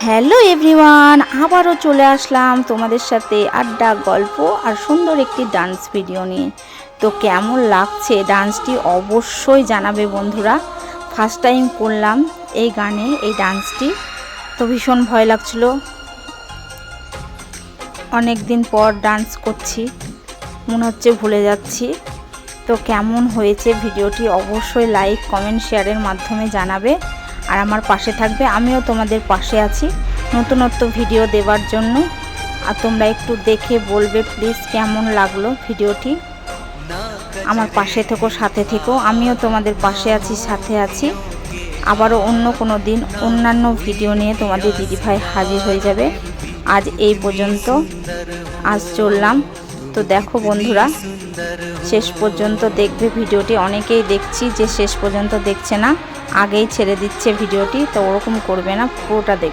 Hello everyone, আবারও চলে আসলাম তোমাদের সাথে আড্ডা, গল্প আর সুন্দর একটি ডান্স ভিডিও নিয়ে। তো কেমন লাগছে ডান্সটি অবশ্যই জানাবে বন্ধুরা। ফার্স্ট টাইম করলাম এই গানে এই ডান্সটি, তো ভীষণ ভয় লাগছিল। অনেক দিন পর ডান্স করছি, মনে হচ্ছে ভুলে যাচ্ছি। তো কেমন হয়েছে ভিডিওটি অবশ্যই লাইক, কমেন্ট, শেয়ারের মাধ্যমে জানাবে আর আমার পাশে থাকবে। আমিও তোমাদের পাশে আছি নতুনত্ব ভিডিও দেওয়ার জন্য। আর তোমরা একটু দেখে বলবে প্লিজ কেমন লাগলো ভিডিওটি। আমার পাশে থেকো, সাথে থেকো, আমিও তোমাদের পাশে আছি, সাথে আছি। আবারও অন্য কোনো দিন অন্যান্য ভিডিও নিয়ে তোমাদের দিদিভাই হাজির হয়ে যাবে। আজ এই পর্যন্ত, আজ চললাম। তো দেখো বন্ধুরা, শেষ পর্যন্ত দেখবে ভিডিওটি। অনেকেই দেখছি যে শেষ পর্যন্ত দেখছে না, আগেই ছেড়ে দিচ্ছে ভিডিওটি, তো ওরকম করবে না, পুরোটা দেখবে।